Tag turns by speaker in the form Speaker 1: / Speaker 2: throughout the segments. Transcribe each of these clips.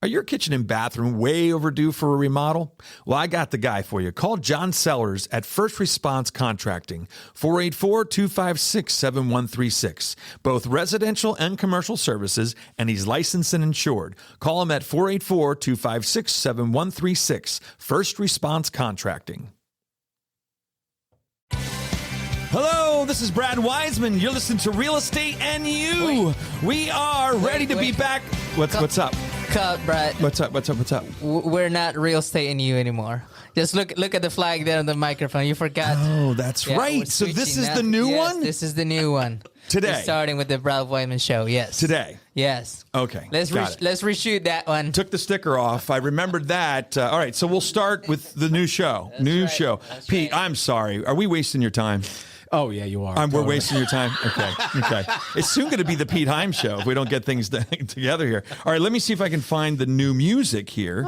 Speaker 1: Are your kitchen and bathroom way overdue for a remodel? Well, I got the guy for you. Call John Sellers at First Response Contracting, 484-256-7136. Both residential and commercial services, and he's licensed and insured. Call him at 484-256-7136. First Response Contracting. Hello, this is Brad Weisman. You're listening to Real Estate and You. We are ready to be back. What's up?
Speaker 2: Cut, Brad.
Speaker 1: What's up?
Speaker 2: We're not Real Estate and You anymore. Just look at the flag there on the microphone. You forgot.
Speaker 1: Oh, that's right. So this is the new one?
Speaker 2: This is the new one.
Speaker 1: Today.
Speaker 2: We're starting with the Brad Weisman Show. Yes.
Speaker 1: Today.
Speaker 2: Yes.
Speaker 1: Okay.
Speaker 2: Let's reshoot that one.
Speaker 1: Took the sticker off. I remembered that. All right. So we'll start with the new show. That's Pete,
Speaker 2: right.
Speaker 1: I'm sorry. Are we wasting your time?
Speaker 3: Oh, yeah, you are.
Speaker 1: We're wasting your time? Okay. It's soon going to be the Pete Heim Show if we don't get things together here. All right, let me see if I can find the new music here.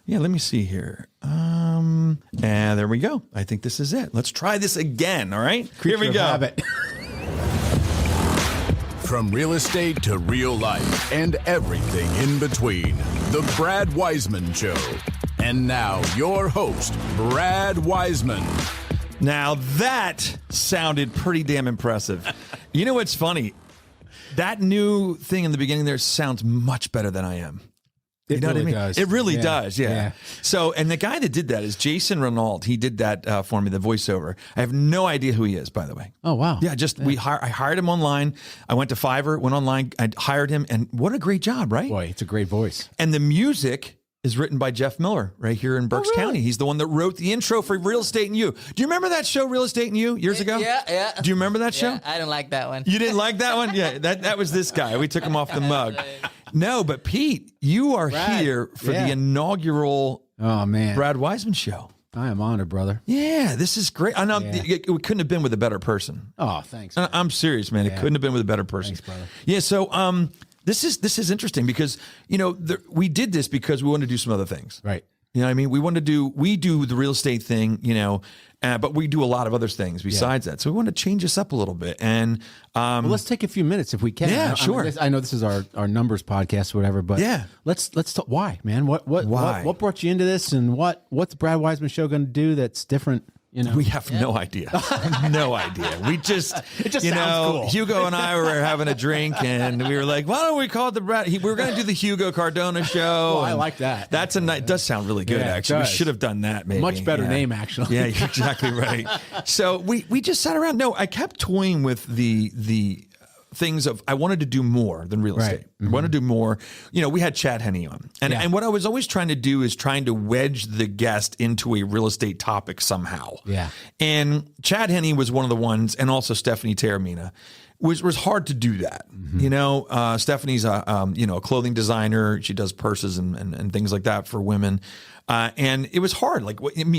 Speaker 1: Yeah, let me see here. And there we go. I think this is it. Let's try this again, all right?
Speaker 3: Here we go. Habit.
Speaker 4: From real estate to real life and everything in between, the Brad Weisman Show. And now, your host, Brad Weisman.
Speaker 1: Now that sounded pretty damn impressive. You know what's funny? That new thing in the beginning there sounds much better than I am. You know what I mean?
Speaker 3: Does.
Speaker 1: It really does, yeah. So, and the guy that did that is Jason Renault. He did that for me, the voiceover. I have no idea who he is, by the way.
Speaker 3: Oh, wow.
Speaker 1: Yeah, I hired him online. I went to Fiverr, went online, I hired him, and what a great job, right?
Speaker 3: Boy, it's a great voice.
Speaker 1: And the music is written by Jeff Miller right here in Berks County. He's the one that wrote the intro for Real Estate and You. Do you remember that show, Real Estate and You, years ago?
Speaker 2: Yeah.
Speaker 1: Do you remember that show?
Speaker 2: I didn't like that one.
Speaker 1: You didn't like that one? Yeah, that was this guy. We took him off the mug. No, but Pete, you are here for the inaugural Brad Weisman Show.
Speaker 3: I am honored, brother.
Speaker 1: Yeah, this is great. I know it couldn't have been with a better person.
Speaker 3: Oh, thanks.
Speaker 1: I'm serious, man. It couldn't have been with a better person.
Speaker 3: Thanks, brother.
Speaker 1: Yeah, so this is interesting because, we did this because we wanted to do some other things.
Speaker 3: Right.
Speaker 1: You know what I mean? We do the real estate thing, but we do a lot of other things besides that. So we want to change this up a little bit. And
Speaker 3: well, let's take a few minutes if we can.
Speaker 1: Yeah, sure.
Speaker 3: I know this is our numbers podcast or whatever, but let's talk. Why, man? Why? What brought you into this, and what's Brad Weisman Show going to do that's different?
Speaker 1: We have no idea. No idea. It just sounds cool. Hugo and I were having a drink and we were like, why don't we call it the Brad? We were going to do the Hugo Cardona Show.
Speaker 3: Oh, I like that.
Speaker 1: It does sound really good, actually. We should have done that, maybe.
Speaker 3: Much better name, actually.
Speaker 1: Yeah, you're exactly right. So we just sat around. No, I kept toying with the things of I wanted to do more than real estate. I wanted to do more. We had Chad Henne on. And what I was always trying to do is trying to wedge the guest into a real estate topic somehow.
Speaker 3: Yeah.
Speaker 1: And Chad Henne was one of the ones, and also Stephanie Taramina. Was hard to do that. Stephanie's a clothing designer. She does purses and things like that for women. And it was hard.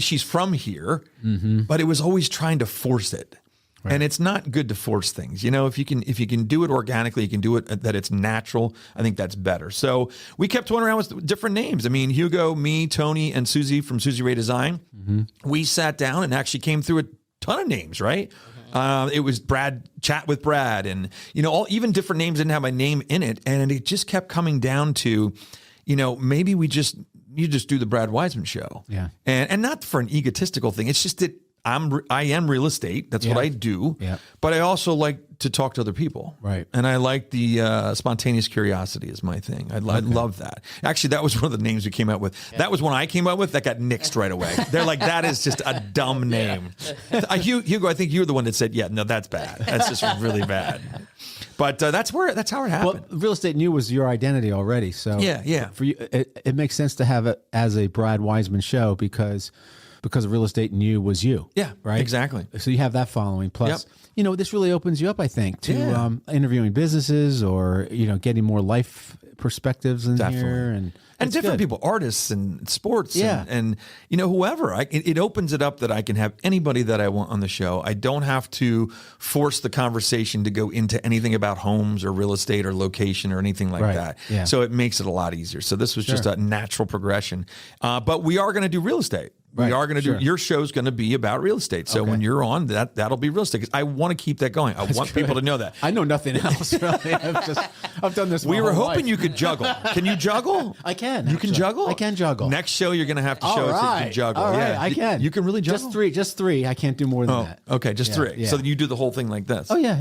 Speaker 1: She's from here, but it was always trying to force it. Right. And it's not good to force things. If you can do it organically, you can do it that it's natural. I think that's better. So we kept toying around with different names. I mean, Hugo, me, Tony, and Susie from Susie Ray Design. We sat down and actually came through a ton of names, right? It was Brad, Chat with Brad, and even different names didn't have my name in it, and it just kept coming down to, maybe you just do the Brad Weisman Show, and not for an egotistical thing. It's just that I am real estate. That's what I do. Yeah. But I also like to talk to other people.
Speaker 3: Right.
Speaker 1: And I like the spontaneous curiosity is my thing. I love that. Actually, that was one of the names we came up with. Yeah. That was one I came up with that got nixed right away. They're like, that is just a dumb name. Hugo, I think you were the one that said, no, that's bad. That's just really bad. But that's how it happened.
Speaker 3: Well, Real Estate New was your identity already. So for you, it makes sense to have it as a Brad Weisman Show because Real Estate New was you.
Speaker 1: Yeah,
Speaker 3: right.
Speaker 1: Exactly.
Speaker 3: So you have that folling. Plus, this really opens you up, I think, to interviewing businesses or getting more life perspectives in here and different
Speaker 1: people, artists and sports and whoever. It opens it up that I can have anybody that I want on the show. I don't have to force the conversation to go into anything about homes or real estate or location or anything like that. Yeah. So it makes it a lot easier. So this was just a natural progression. But we are going to do real estate. We
Speaker 3: Right,
Speaker 1: are going to
Speaker 3: sure.
Speaker 1: do, your show's going to be about real estate. So when you're on, that'll be real estate. 'Cause I want to keep that going. I want people to know that.
Speaker 3: I know nothing else. Really. I've done this.
Speaker 1: We
Speaker 3: my
Speaker 1: were
Speaker 3: whole
Speaker 1: hoping
Speaker 3: life.
Speaker 1: you could juggle. Can you juggle?
Speaker 3: I can.
Speaker 1: You can
Speaker 3: actually.
Speaker 1: juggle?
Speaker 3: I can juggle.
Speaker 1: Next show, you're going to have to show us that you can juggle.
Speaker 3: All right,
Speaker 1: Yeah.
Speaker 3: I can.
Speaker 1: You can really juggle?
Speaker 3: Just three. I can't do more than that.
Speaker 1: Okay, just
Speaker 3: Yeah,
Speaker 1: 3.
Speaker 3: yeah.
Speaker 1: So then you do the whole thing like this.
Speaker 3: Oh yeah.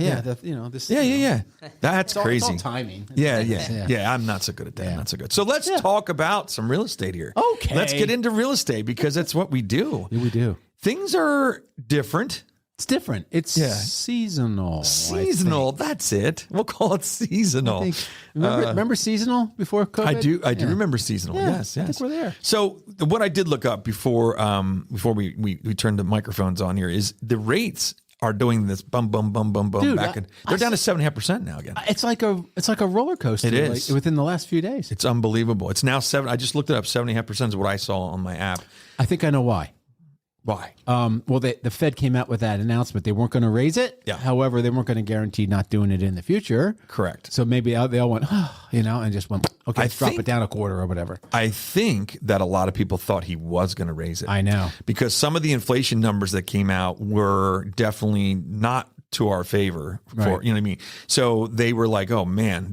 Speaker 3: This.
Speaker 1: Yeah. That's
Speaker 3: It's all
Speaker 1: crazy.
Speaker 3: timing.
Speaker 1: Yeah. I'm not so good at that.
Speaker 3: Yeah.
Speaker 1: I'm not so good. So let's talk about some real estate here.
Speaker 3: Okay.
Speaker 1: Let's get into real estate because that's what we do.
Speaker 3: Yeah, we do.
Speaker 1: Things are different.
Speaker 3: It's different. It's seasonal.
Speaker 1: Seasonal. That's it. We'll call it seasonal.
Speaker 3: Remember seasonal before COVID?
Speaker 1: I do remember seasonal.
Speaker 3: Yeah,
Speaker 1: Yes.
Speaker 3: I think we're there.
Speaker 1: So what I did look up before we turned the microphones on here is the rates are doing this bum
Speaker 3: Dude,
Speaker 1: back and they're down to 7.5% now again.
Speaker 3: It's like a roller coaster.
Speaker 1: It is.
Speaker 3: like, within the last few days.
Speaker 1: It's unbelievable. It's now 7. I just looked it up. 7.5% is what I saw on my app.
Speaker 3: I think I know why.
Speaker 1: Why?
Speaker 3: Well, the Fed came out with that announcement. They weren't going to raise it.
Speaker 1: Yeah.
Speaker 3: However, they weren't going to guarantee not doing it in the future.
Speaker 1: Correct.
Speaker 3: So maybe they all went, and just went, okay, let's drop
Speaker 1: think-
Speaker 3: it down a quarter or whatever.
Speaker 1: I think that a lot of people thought he was going to raise it.
Speaker 3: I know.
Speaker 1: Because some of the inflation numbers that came out were definitely not to our favor for,
Speaker 3: Right.
Speaker 1: you know what I mean? So they were like, oh man,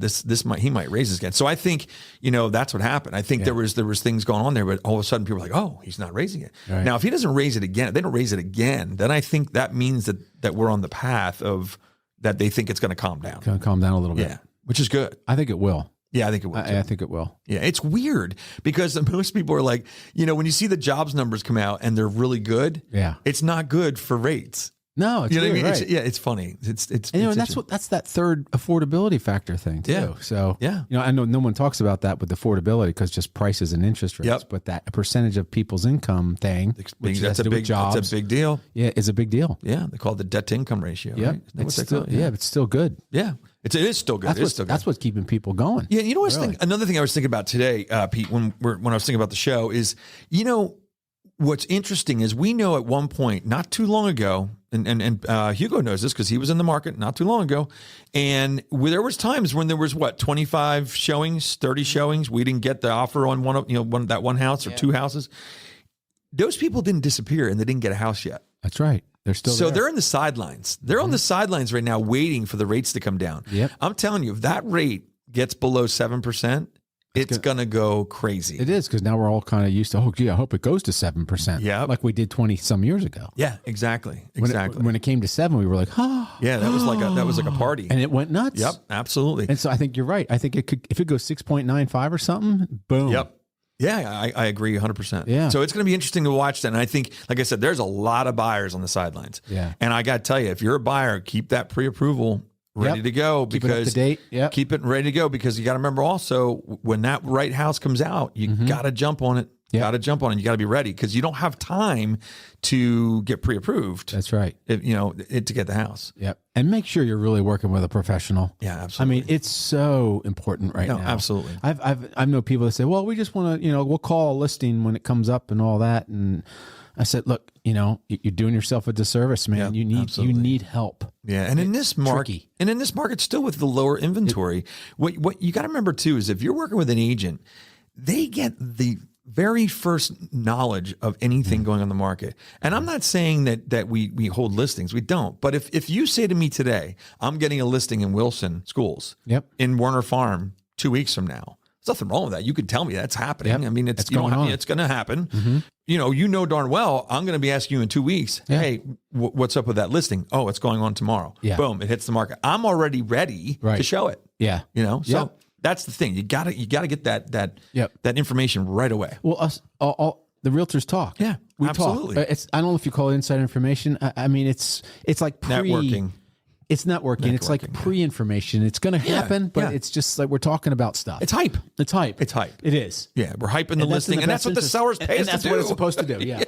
Speaker 1: he might raise this again. So I think, that's what happened. I think there was things going on there, but all of a sudden people were like, oh, he's not raising it.
Speaker 3: Right.
Speaker 1: Now, if he doesn't raise it again, if they don't raise it again, then I think that means that we're on the path of that they think it's going to calm down.
Speaker 3: Going to calm down a little bit.
Speaker 1: Yeah. Which is good.
Speaker 3: I think it will.
Speaker 1: Yeah, I think it will.
Speaker 3: I think it will.
Speaker 1: Yeah, it's weird because most people are like, when you see the jobs numbers come out and they're really good, it's not good for rates.
Speaker 3: No, it's
Speaker 1: You know what I
Speaker 3: weird,
Speaker 1: mean?
Speaker 3: right.
Speaker 1: It's funny. It's
Speaker 3: And that's that third affordability factor thing too.
Speaker 1: Yeah.
Speaker 3: So
Speaker 1: Yeah.
Speaker 3: I know no one talks about that with affordability because just prices and interest rates.
Speaker 1: Yep.
Speaker 3: But that percentage of people's income thing, which has to do with jobs,
Speaker 1: that's a big deal.
Speaker 3: yeah, is a big deal.
Speaker 1: Yeah, they call it the debt to income ratio.
Speaker 3: Yeah,
Speaker 1: Right? Isn't that what
Speaker 3: it's
Speaker 1: they
Speaker 3: still
Speaker 1: call it?
Speaker 3: it's still good.
Speaker 1: Yeah. It is still good.
Speaker 3: That's what's keeping people going.
Speaker 1: Yeah, you know what I was
Speaker 3: Really.
Speaker 1: thinking? Another thing I was thinking about today, Pete, when I was thinking about the show is, what's interesting is we know at one point, not too long ago, and Hugo knows this because he was in the market not too long ago, and there was times when there was 25 showings, 30 showings, we didn't get the offer on one house or two houses. Those people didn't disappear and they didn't get a house yet.
Speaker 3: That's right. They're still there.
Speaker 1: They're in the sidelines. They're on the sidelines right now waiting for the rates to come down.
Speaker 3: Yep.
Speaker 1: I'm telling you, if that rate gets below 7%, it's going to go crazy.
Speaker 3: It is because now we're all kind of used to. I hope it goes to 7%.
Speaker 1: Yeah,
Speaker 3: like we did 20 some years ago.
Speaker 1: Yeah, exactly.
Speaker 3: When it came to 7, we were like,
Speaker 1: yeah, that was like a party,
Speaker 3: and it went nuts.
Speaker 1: Yep, absolutely.
Speaker 3: And so I think you're right. I think it could, if it goes 6.95 or something, boom.
Speaker 1: Yep. Yeah, I agree 100%.
Speaker 3: Yeah.
Speaker 1: So it's going to be interesting to watch that. And I think, like I said, there's a lot of buyers on the sidelines.
Speaker 3: Yeah.
Speaker 1: And I got to tell you, if you're a buyer, keep that pre-approval ready to go
Speaker 3: Keep it up
Speaker 1: because
Speaker 3: to date. Yep.
Speaker 1: keep it ready to go because you got to remember also when that right house comes out, you got to jump on it.
Speaker 3: Yep.
Speaker 1: Got to jump on it. You got to be ready because you don't have time to get pre-approved.
Speaker 3: That's right.
Speaker 1: To get the house.
Speaker 3: Yep. And make sure you're really working with a professional.
Speaker 1: Yeah, absolutely.
Speaker 3: I mean, it's so important right now.
Speaker 1: Absolutely.
Speaker 3: I know people that say, well, we just want to, we'll call a listing when it comes up and all that. And I said, look, you're doing yourself a disservice, man.
Speaker 1: Yeah,
Speaker 3: you need help.
Speaker 1: Yeah, and in this market,
Speaker 3: tricky.
Speaker 1: still with the lower inventory, what you got to remember too is if you're working with an agent, they get the very first knowledge of anything going on the market. And I'm not saying that we hold listings. We don't. But if you say to me today, I'm getting a listing in Wilson Schools, in Warner Farm 2 weeks from now, there's nothing wrong with that. You could tell me that's happening.
Speaker 3: Yep.
Speaker 1: I mean, it's
Speaker 3: going on.
Speaker 1: It's going to happen. You know darn well, I'm going to be asking you in 2 weeks, hey, what's up with that listing? Oh, it's going on tomorrow.
Speaker 3: Yeah.
Speaker 1: Boom, it hits the market. I'm already ready to show it.
Speaker 3: Yeah.
Speaker 1: So that's the thing. You gotta get that information right away.
Speaker 3: Well, us all the realtors talk.
Speaker 1: Yeah,
Speaker 3: we
Speaker 1: absolutely.
Speaker 3: talk. I don't know if you call it inside information. I mean, it's like
Speaker 1: Networking.
Speaker 3: It's networking. It's like pre-information. It's going to happen, but it's just like we're talking about stuff.
Speaker 1: It's hype.
Speaker 3: It's hype.
Speaker 1: It's hype.
Speaker 3: It is.
Speaker 1: Yeah, we're hyping the
Speaker 3: And that's in
Speaker 1: listing,
Speaker 3: the
Speaker 1: and that's
Speaker 3: best
Speaker 1: what the
Speaker 3: interest.
Speaker 1: sellers pay us
Speaker 3: And that's
Speaker 1: to do.
Speaker 3: what it's supposed to do. Yeah.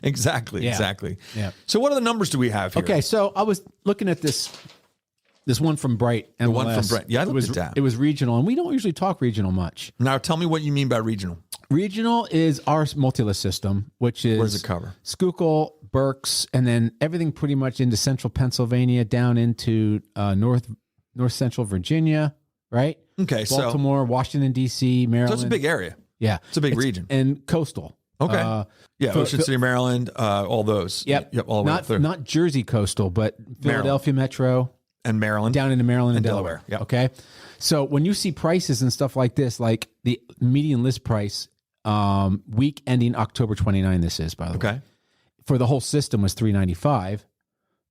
Speaker 1: Exactly.
Speaker 3: Yeah.
Speaker 1: Exactly.
Speaker 3: Yeah.
Speaker 1: So what other numbers do we have here?
Speaker 3: Okay, so I was looking at this one from Bright.
Speaker 1: The one from Bright. Yeah, I looked at that.
Speaker 3: It was regional, and we don't usually talk regional much.
Speaker 1: Now tell me what you mean by regional.
Speaker 3: Regional is our multi-list system, which is
Speaker 1: What does it cover?
Speaker 3: Schuylkill, Berks, and then everything pretty much into central Pennsylvania, down into north central Virginia, right?
Speaker 1: Okay,
Speaker 3: Baltimore, Washington D.C., Maryland.
Speaker 1: So it's a big area.
Speaker 3: Yeah,
Speaker 1: It's a big region.
Speaker 3: and coastal.
Speaker 1: Okay. Ocean City, Maryland, all those.
Speaker 3: Yep.
Speaker 1: All the way through.
Speaker 3: Not Jersey coastal, but Philadelphia Metro.
Speaker 1: And Maryland.
Speaker 3: Down into Maryland and
Speaker 1: Delaware.
Speaker 3: Yep. Okay. So when you see prices and stuff like this, like the median list price, week ending October 29, this is, by the way. For the whole system was $395.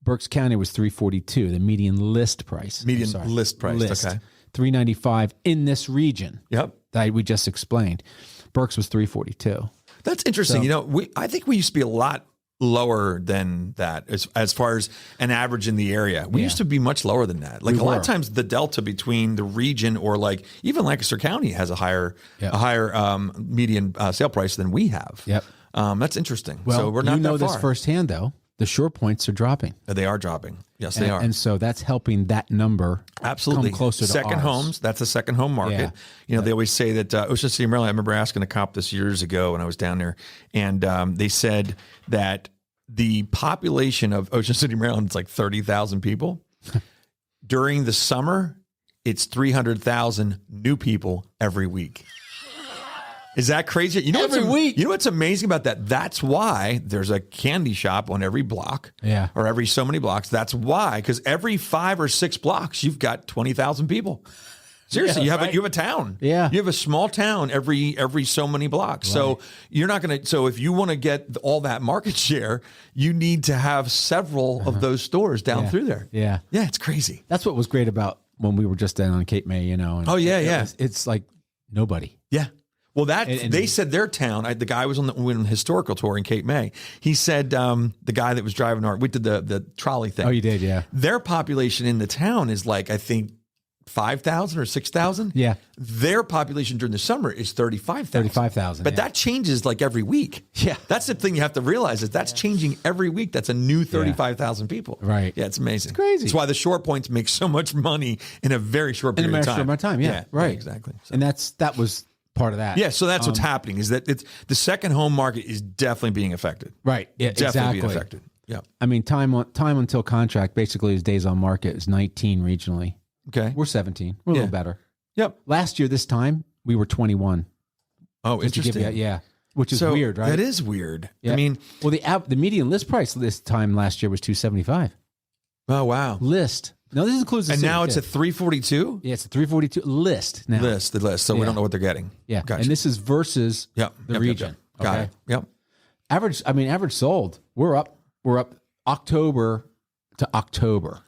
Speaker 3: Berks County was $342, the median list price.
Speaker 1: List price. Okay.
Speaker 3: $395 in this region.
Speaker 1: Yep.
Speaker 3: That we just explained. Berks was $342.
Speaker 1: That's interesting.
Speaker 3: So,
Speaker 1: I think we used to be a lot lower than that as far as an average in the area. We used to be much lower than that. Like a lot of times the delta between the region or like even Lancaster County has a higher median sale price than we have.
Speaker 3: Yep.
Speaker 1: That's interesting.
Speaker 3: Well,
Speaker 1: so we're not that far.
Speaker 3: this firsthand though. The short points are dropping.
Speaker 1: They are dropping. Yes, they are.
Speaker 3: And so that's helping that number
Speaker 1: absolutely
Speaker 3: come closer to
Speaker 1: second
Speaker 3: ours.
Speaker 1: homes. That's a second home market.
Speaker 3: Yeah.
Speaker 1: They always say that Ocean City, Maryland. I remember asking a cop this years ago when I was down there, and they said that the population of Ocean City, Maryland is like 30,000 people. During the summer, it's 300,000 new people every week. Is that crazy?
Speaker 3: Every week.
Speaker 1: You know what's amazing about that? That's why there's a candy shop on every block.
Speaker 3: Yeah.
Speaker 1: Or every so many blocks. That's why, because every 5 or 6 blocks, you've got 20,000 people. Seriously, you have a town.
Speaker 3: Yeah.
Speaker 1: You have a small town every so many blocks. Right. So you're not going to, so if you want to get all that market share, you need to have several of those stores down through there.
Speaker 3: Yeah.
Speaker 1: Yeah, it's crazy.
Speaker 3: That's what was great about when we were just down on Cape May, And it's like nobody.
Speaker 1: Yeah. Well, they said their town. The guy was on the historical tour in Cape May. He said the guy that was driving we did the trolley thing.
Speaker 3: Oh, you did, yeah.
Speaker 1: Their population in the town is like I think 5,000 or 6,000.
Speaker 3: Yeah.
Speaker 1: Their population during the summer is 35,000.
Speaker 3: 35,000.
Speaker 1: But that changes like every week.
Speaker 3: Yeah.
Speaker 1: That's the thing you have to realize is that's changing every week. That's a new 35,000 people.
Speaker 3: Right.
Speaker 1: Yeah, it's amazing.
Speaker 3: It's crazy.
Speaker 1: That's why the short points make so much money in a very short period of time.
Speaker 3: In a short amount of time. Yeah. Right.
Speaker 1: Yeah, exactly. So.
Speaker 3: And that was part of that.
Speaker 1: Yeah, so that's what's happening is that the second home market is definitely being affected.
Speaker 3: Right. Yeah,
Speaker 1: definitely being affected. Yeah.
Speaker 3: I mean, time until contract basically is days on market is 19 regionally.
Speaker 1: Okay.
Speaker 3: We're 17. We're a little better.
Speaker 1: Yep.
Speaker 3: Last year this time we were 21.
Speaker 1: Oh, interesting.
Speaker 3: Which is weird, right?
Speaker 1: That is weird.
Speaker 3: Yeah.
Speaker 1: I mean,
Speaker 3: well, the median list price this time last year was $275.
Speaker 1: Oh wow.
Speaker 3: List. Now this includes the
Speaker 1: and
Speaker 3: city
Speaker 1: now it's
Speaker 3: too.
Speaker 1: a 342.
Speaker 3: Yeah, it's a 342 list now.
Speaker 1: The list. So we don't know what they're getting.
Speaker 3: Yeah,
Speaker 1: Gotcha.
Speaker 3: and this is versus the region.
Speaker 1: Got it. Yep.
Speaker 3: Average sold. We're up October to October.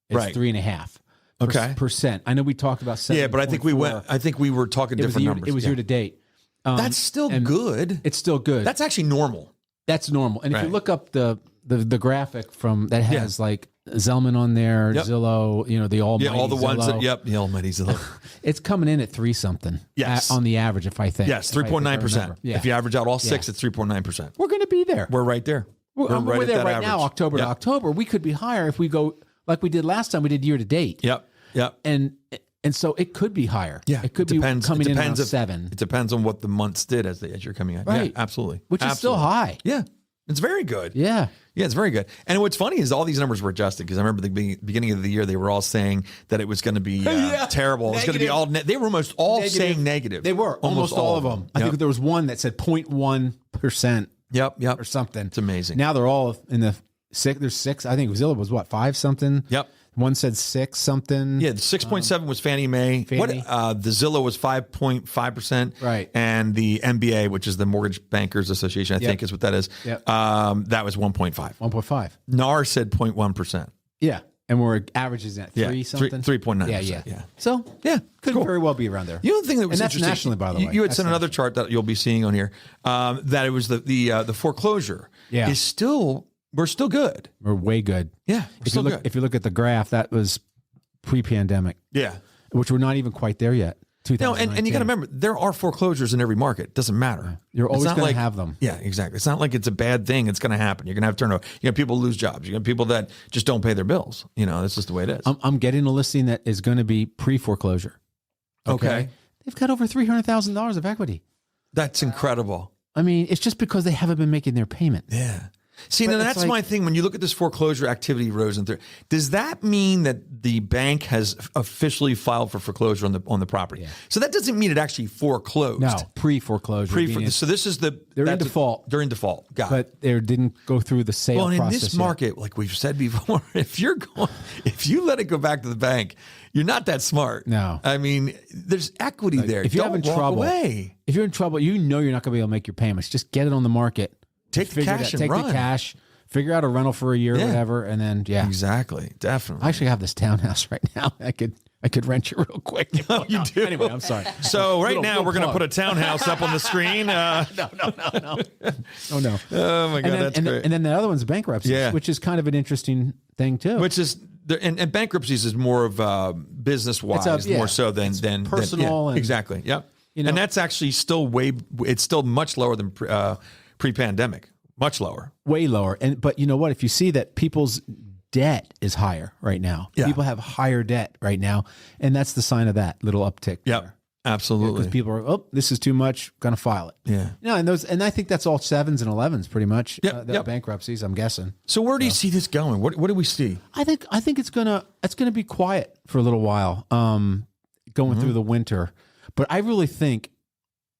Speaker 3: It's
Speaker 1: Right.
Speaker 3: 3.5%. Percent. I know we talked about 7.
Speaker 1: Yeah, but I think we were talking different numbers.
Speaker 3: It was year to date.
Speaker 1: That's still good.
Speaker 3: It's still good.
Speaker 1: That's actually normal.
Speaker 3: That's normal. And if you look up the graphic from that has like Zellman on there, Zillow, the almighty
Speaker 1: all the ones
Speaker 3: Zillow.
Speaker 1: the almighty Zillow.
Speaker 3: It's coming in at 3 something.
Speaker 1: Yes.
Speaker 3: On the average, if I think.
Speaker 1: Yes, 3.9%.
Speaker 3: Yeah.
Speaker 1: If you average out all 6, it's 3.9%.
Speaker 3: We're going to be there.
Speaker 1: We're right there.
Speaker 3: We're
Speaker 1: right at
Speaker 3: there
Speaker 1: that
Speaker 3: right
Speaker 1: average.
Speaker 3: now, October to October. We could be higher if we go like we did last time. We did year to date.
Speaker 1: Yep.
Speaker 3: And so it could be higher.
Speaker 1: Yeah,
Speaker 3: it could be coming in around 7.
Speaker 1: It depends on what the months did as you're coming out.
Speaker 3: Right.
Speaker 1: Yeah, absolutely.
Speaker 3: Which is still high.
Speaker 1: Yeah, it's very good.
Speaker 3: Yeah.
Speaker 1: Yeah, it's very good. And what's funny is all these numbers were adjusted because I remember the beginning of the year they were all saying that it was going to be terrible. It was going to be all. They were almost all saying negative.
Speaker 3: They were almost all of them. I think there was one that said 0.1%.
Speaker 1: Yep.
Speaker 3: Or something.
Speaker 1: It's amazing.
Speaker 3: Now they're all in the 6. There's 6. I think Zillow was what 5 something.
Speaker 1: Yep.
Speaker 3: One said 6 something.
Speaker 1: Yeah, the 6.7 was Fannie Mae.
Speaker 3: Fannie.
Speaker 1: The Zillow was 5.5%.
Speaker 3: Right.
Speaker 1: And the MBA, which is the Mortgage Bankers Association, I think is what that is.
Speaker 3: Yep.
Speaker 1: That was 1.5.
Speaker 3: 1.5
Speaker 1: NAR said 0.1%.
Speaker 3: Yeah. And we're averages at 3 something.
Speaker 1: 3.9%.
Speaker 3: Yeah. So could very well be around there.
Speaker 1: The other thing that was
Speaker 3: and that's
Speaker 1: interesting,
Speaker 3: nationally, by the way.
Speaker 1: You had sent another chart that you'll be seeing on here. That it was the foreclosure.
Speaker 3: Yeah.
Speaker 1: Is still we're still good.
Speaker 3: We're way good.
Speaker 1: Yeah.
Speaker 3: If you look at the graph, that was pre-pandemic.
Speaker 1: Yeah.
Speaker 3: Which we're not even quite there yet.
Speaker 1: No, and you got to remember, there are foreclosures in every market. It doesn't matter.
Speaker 3: You're always going
Speaker 1: to
Speaker 3: have them.
Speaker 1: Yeah, exactly. It's not like it's a bad thing. It's going to happen. You're going to have turnover. You got people lose jobs. You got people that just don't pay their bills. That's just the way it is.
Speaker 3: I'm getting a listing that is going to be pre-foreclosure.
Speaker 1: Okay.
Speaker 3: They've got over $300,000 of equity.
Speaker 1: That's incredible.
Speaker 3: I mean, it's just because they haven't been making their payment.
Speaker 1: Yeah. See,
Speaker 3: But
Speaker 1: now
Speaker 3: it's
Speaker 1: that's
Speaker 3: like-
Speaker 1: my thing. When you look at this foreclosure activity rose and does that mean that the bank has officially filed for foreclosure on the property?
Speaker 3: Yeah.
Speaker 1: So that doesn't mean it actually foreclosed.
Speaker 3: No, pre-foreclosure.
Speaker 1: So this is
Speaker 3: They're in default.
Speaker 1: They're in default. Got it.
Speaker 3: But they didn't go through the sale
Speaker 1: Well, and in
Speaker 3: process
Speaker 1: this
Speaker 3: yet.
Speaker 1: market, like we've said before, if you let it go back to the bank, you're not that smart.
Speaker 3: No.
Speaker 1: I mean, there's equity there.
Speaker 3: If you're
Speaker 1: Don't
Speaker 3: having
Speaker 1: walk
Speaker 3: trouble,
Speaker 1: away.
Speaker 3: if you're in trouble, you know you're not going to be able to make your payments. Just get it on the market.
Speaker 1: Take the
Speaker 3: Figure it
Speaker 1: cash
Speaker 3: out.
Speaker 1: and
Speaker 3: Take
Speaker 1: run.
Speaker 3: the cash. Figure out a rental for a year or
Speaker 1: Yeah.
Speaker 3: whatever, and then
Speaker 1: Exactly. Definitely.
Speaker 3: I actually have this townhouse right now. I could rent you real quick.
Speaker 1: Oh, you do?
Speaker 3: Anyway, I'm sorry.
Speaker 1: So right
Speaker 3: Little-
Speaker 1: now
Speaker 3: little
Speaker 1: we're going to
Speaker 3: plug.
Speaker 1: put a townhouse up on the screen.
Speaker 3: No. Oh no.
Speaker 1: Oh my God, that's great.
Speaker 3: And then the other one's bankruptcy,
Speaker 1: Yeah.
Speaker 3: which is kind of an interesting thing too.
Speaker 1: Which is and bankruptcies is more of business wise,
Speaker 3: yeah.
Speaker 1: more so than
Speaker 3: personal
Speaker 1: yeah,
Speaker 3: and-
Speaker 1: exactly. Yep.
Speaker 3: You know-
Speaker 1: And that's actually still it's still much lower than pre-pandemic. Much lower.
Speaker 3: Way lower. But you know what? If you see that people's debt is higher right now,
Speaker 1: Yeah.
Speaker 3: people have higher debt right now, and that's the sign of that little uptick.
Speaker 1: Yep. Absolutely.
Speaker 3: Because people are, this is too much, gonna file it.
Speaker 1: Yeah.
Speaker 3: No, and I think that's all 7s and 11s pretty much.
Speaker 1: Yep,
Speaker 3: The
Speaker 1: yep.
Speaker 3: bankruptcies, I'm guessing.
Speaker 1: So where do you see this going? What do we see?
Speaker 3: I think it's gonna be quiet for a little while, going
Speaker 1: Mm-hmm.
Speaker 3: through the winter. But I really think,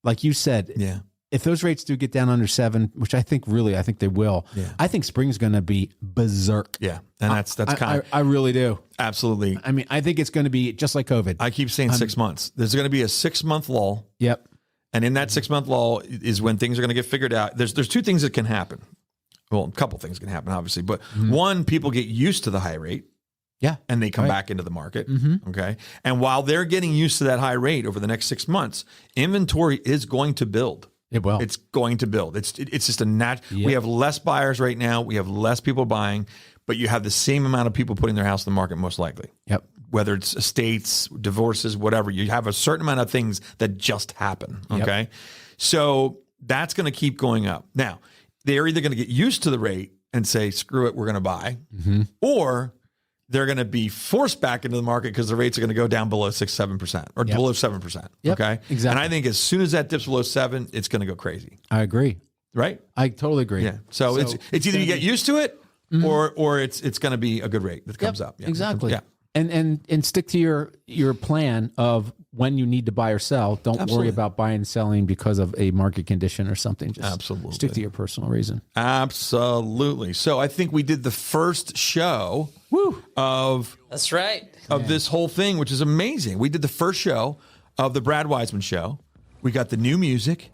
Speaker 3: like you said,
Speaker 1: Yeah.
Speaker 3: if those rates do get down under 7, which I think they will,
Speaker 1: Yeah.
Speaker 3: I think spring's going to be berserk.
Speaker 1: Yeah. And that's kind of
Speaker 3: I really do.
Speaker 1: absolutely.
Speaker 3: I mean, I think it's going to be just like COVID.
Speaker 1: I keep saying 6 months. There's going to be a 6-month lull.
Speaker 3: Yep.
Speaker 1: And in that 6-month lull is when things are going to get figured out. There's 2 things that can happen. Well, a couple things can happen, obviously. But one, people get used to the high rate.
Speaker 3: Yeah.
Speaker 1: And they come
Speaker 3: Right.
Speaker 1: back into the market. Okay. And while they're getting used to that high rate over the next 6 months, inventory is going to build.
Speaker 3: It will.
Speaker 1: It's going to build. It's just a We have less buyers right now. We have less people buying, but you have the same amount of people putting their house in the market, most likely.
Speaker 3: Yep.
Speaker 1: Whether it's estates, divorces, whatever, you have a certain amount of things that just happen. Okay. So that's going to keep going up. Now, they're either going to get used to the rate and say, screw it, we're going to buy, or they're going to be forced back into the market because the rates are going to go down below 6-7% or below 7%.
Speaker 3: Yep,
Speaker 1: Okay.
Speaker 3: exactly.
Speaker 1: And I think as soon as that dips below 7, it's going to go crazy.
Speaker 3: I agree.
Speaker 1: Right.
Speaker 3: I totally agree.
Speaker 1: Yeah. So it's either you get used to it or it's going to be a good rate that comes up. Yeah.
Speaker 3: Exactly.
Speaker 1: Yeah.
Speaker 3: And stick to your plan of when you need to buy or sell. Don't worry
Speaker 1: Absolutely.
Speaker 3: about buying and selling because of a market condition or something. Just
Speaker 1: Absolutely.
Speaker 3: stick to your personal reason.
Speaker 1: Absolutely. So I think we did the first show of
Speaker 2: That's right.
Speaker 1: this whole thing, which is amazing. We did the first show of the Brad Weisman Show. We got the new music.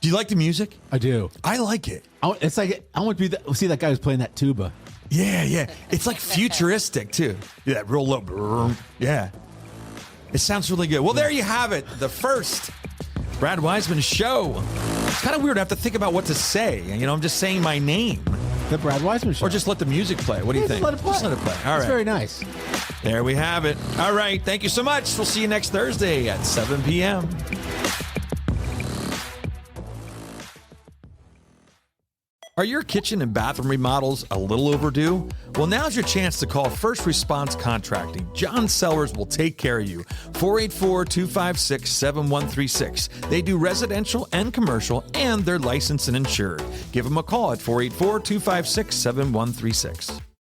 Speaker 1: Do you like the music?
Speaker 3: I do.
Speaker 1: I like it.
Speaker 3: It's like I want to be see that guy who's playing that tuba.
Speaker 1: Yeah, yeah. It's like futuristic too. Yeah, that real low. Brrr. Yeah. It sounds really good. Well, there you have it. The first Brad Weisman Show. It's kind of weird. I have to think about what to say. You know, I'm just saying my name.
Speaker 3: The Brad Weisman Show.
Speaker 1: Or just let the music play. What do you think?
Speaker 3: Just let it play.
Speaker 1: Just let it play. All
Speaker 3: It's
Speaker 1: right.
Speaker 3: very nice.
Speaker 1: There we have it. All right. Thank you so much. We'll see you next Thursday at 7 p.m. Are your kitchen and bathroom remodels a little overdue? Well, now's your chance to call First Response Contracting. John Sellers will take care of you. 484-256-7136. They do residential and commercial, and they're licensed and insured. Give them a call at 484-256-7136.